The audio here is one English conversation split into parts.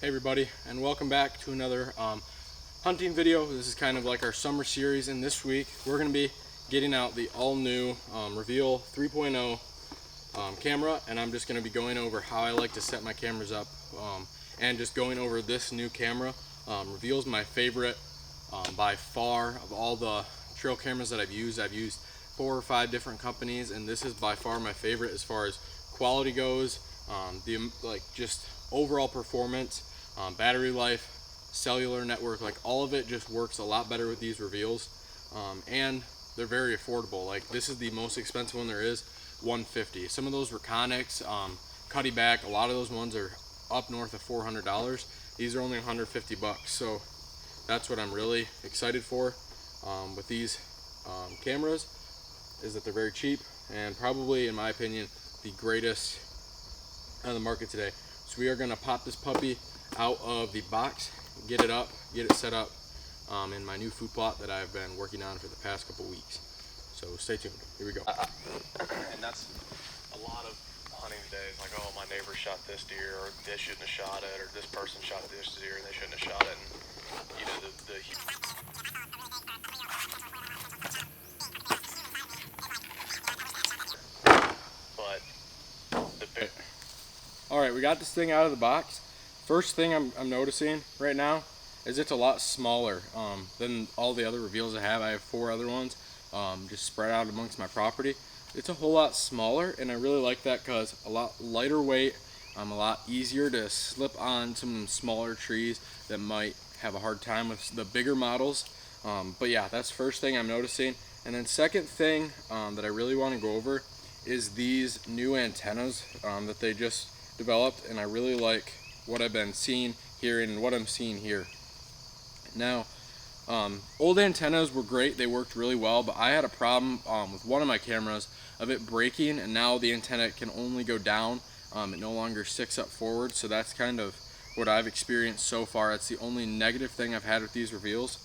Hey everybody, and welcome back to another hunting video. This is kind of like our summer series, and this week we're going to be getting out the all-new Reveal 3.0 camera, and I'm just going to be going over how I like to set my cameras up, and just going over this new camera. Reveal's my favorite by far of all the trail cameras that I've used. I've used 4 or 5 different companies, and this is by far my favorite as far as quality goes, just overall performance, battery life, cellular network, like all of it just works a lot better with these Reveals, and they're very affordable. Like, this is the most expensive one there is, $150. Some of those Reconyx, Cuddy Back, a lot of those ones are up north of $400. These are only 150 bucks, so that's what I'm really excited for with these cameras, is that they're very cheap and probably, in my opinion, the greatest on the market today. So we are going to pop this puppy out of the box, get it set up in my new food plot that I've been working on for the past couple weeks. So stay tuned. Here we go. And that's a lot of hunting today. It's like, oh, my neighbor shot this deer, or they shouldn't have shot it, or this person shot this deer and they shouldn't have shot it. And you know, All right, we got this thing out of the box. First thing I'm noticing right now is it's a lot smaller than all the other Reveals I have. I have 4 other ones just spread out amongst my property. It's a whole lot smaller, and I really like that because a lot lighter weight, a lot easier to slip on some smaller trees that might have a hard time with the bigger models. But yeah, that's first thing I'm noticing. And then second thing that I really want to go over is these new antennas that they just developed, and I really like what I've been seeing here and what I'm seeing here. Now, old antennas were great, they worked really well, but I had a problem with one of my cameras of it breaking, and now the antenna can only go down. It no longer sticks up forward, so that's kind of what I've experienced so far. It's the only negative thing I've had with these Reveals.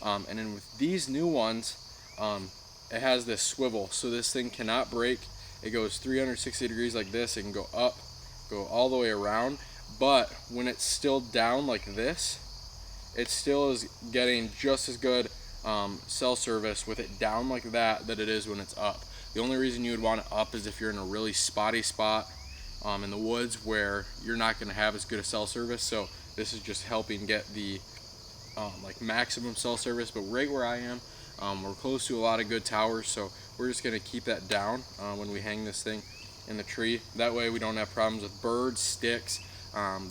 And then with these new ones, it has this swivel, so this thing cannot break. It goes 360 degrees like this. It can go up, go all the way around, but when it's still down like this, it still is getting just as good cell service with it down like that it is when it's up. The only reason you would want it up is if you're in a really spotty spot in the woods where you're not going to have as good a cell service. So this is just helping get the maximum cell service. But right where I am, we're close to a lot of good towers, so we're just going to keep that down when we hang this thing in the tree. That way we don't have problems with birds, sticks,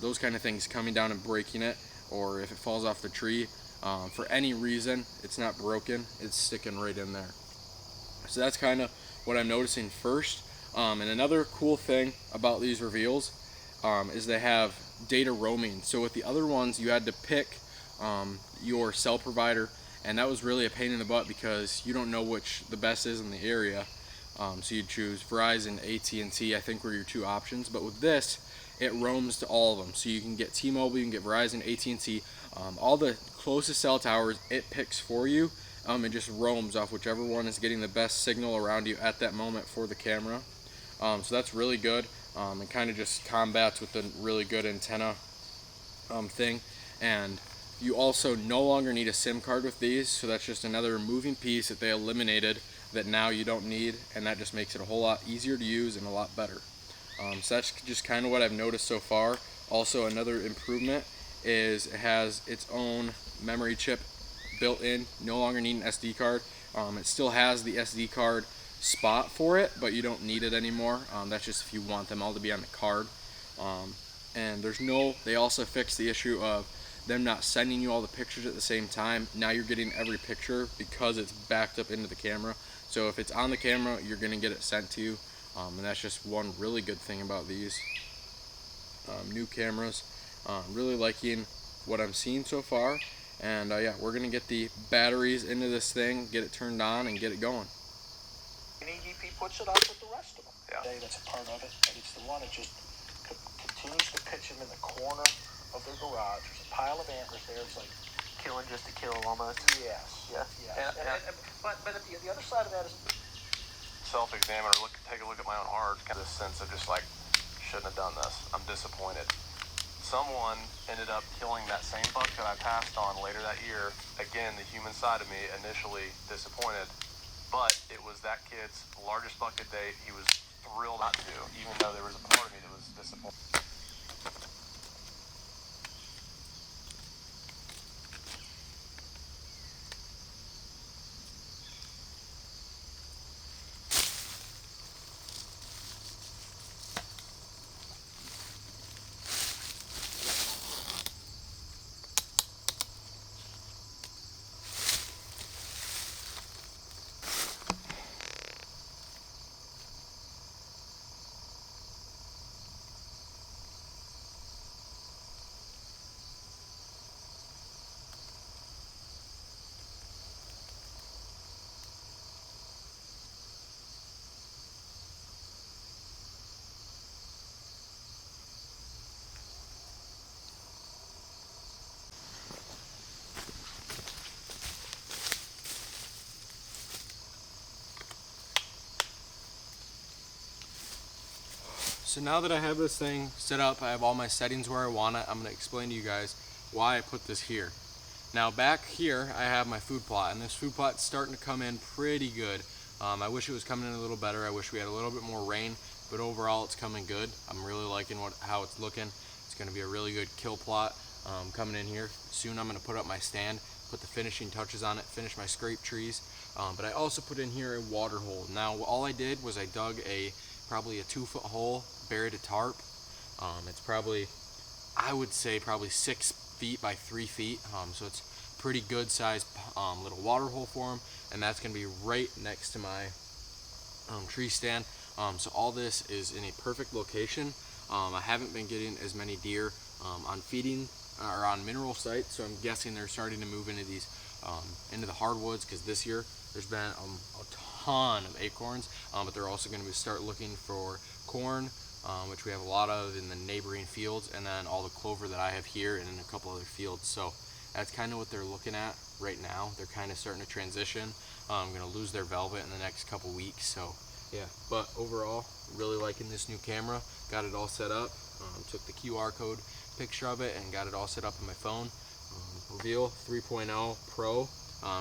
those kind of things coming down and breaking it, or if it falls off the tree for any reason, it's not broken, it's sticking right in there. So that's kind of what I'm noticing first. And another cool thing about these Reveals is they have data roaming. So with the other ones, you had to pick your cell provider, and that was really a pain in the butt because you don't know which the best is in the area. So you'd choose Verizon, AT&T, I think were your 2 options. But with this, it roams to all of them. So you can get T-Mobile, you can get Verizon, AT&T, all the closest cell towers it picks for you. It just roams off whichever one is getting the best signal around you at that moment for the camera. So that's really good, and kind of just combats with the really good antenna thing. And you also no longer need a SIM card with these, so that's just another moving piece that they eliminated that now you don't need, and that just makes it a whole lot easier to use and a lot better. So that's just kind of what I've noticed so far. Also, another improvement is it has its own memory chip built in. No longer need an SD card. It still has the SD card spot for it, but you don't need it anymore. That's just if you want them all to be on the card. And they also fixed the issue of them not sending you all the pictures at the same time. Now you're getting every picture because it's backed up into the camera. So if it's on the camera, you're going to get it sent to you. And that's just one really good thing about these new cameras. Really liking what I'm seeing so far. And yeah, we're going to get the batteries into this thing, get it turned on, and get it going. EGP puts it up with the rest of them. Yeah. That's a part of it, but it's the one that just continues to pitch them in the corner of their garage. There's a pile of antlers there. It's like killing just to kill almost. Yes. Yeah. But the other side of that is take a look at my own heart. Kind of this sense of just like, shouldn't have done this. I'm disappointed. someone ended up killing that same buck that I passed on later that year. Again, the human side of me initially disappointed, but it was that kid's largest buck to date. He was thrilled not to, even though there was a part of me that was disappointed. So now that I have this thing set up, I have all my settings where I want it, I'm going to explain to you guys why I put this here. Now back here I have my food plot, and this food plot's starting to come in pretty good. I wish it was coming in a little better. I wish we had a little bit more rain, but overall it's coming good. I'm really liking how it's looking. It's going to be a really good kill plot coming in here. Soon I'm going to put up my stand, put the finishing touches on it, finish my scrape trees. But I also put in here a water hole. Now all I did was I dug probably a 2-foot hole, buried a tarp. It's probably, I would say probably 6 feet by 3 feet. So it's pretty good sized little water hole for them, and that's going to be right next to my tree stand. So all this is in a perfect location. I haven't been getting as many deer on feeding or on mineral sites, so I'm guessing they're starting to move into these into the hardwoods, because this year there's been a ton of acorns, but they're also going to start looking for corn, which we have a lot of in the neighboring fields, and then all the clover that I have here and in a couple other fields. So that's kind of what they're looking at right now. They're kind of starting to transition. I'm going to lose their velvet in the next couple weeks. So yeah, but overall, really liking this new camera. Got it all set up. Took the QR code picture of it and got it all set up on my phone. Reveal 3.0 Pro.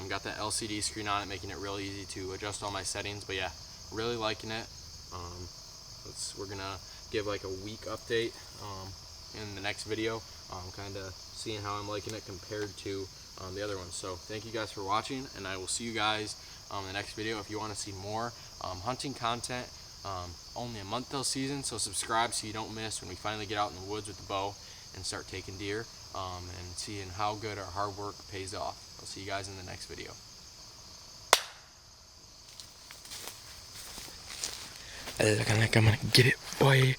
Got that LCD screen on it, making it real easy to adjust all my settings. But yeah, really liking it. We're gonna give like a week update in the next video, kind of seeing how I'm liking it compared to the other ones. So thank you guys for watching, and I will see you guys in the next video. If you want to see more hunting content, only a month till season, so subscribe so you don't miss when we finally get out in the woods with the bow and start taking deer, and seeing how good our hard work pays off. I'll see you guys in the next video. Looking like I'm gonna get it, boy.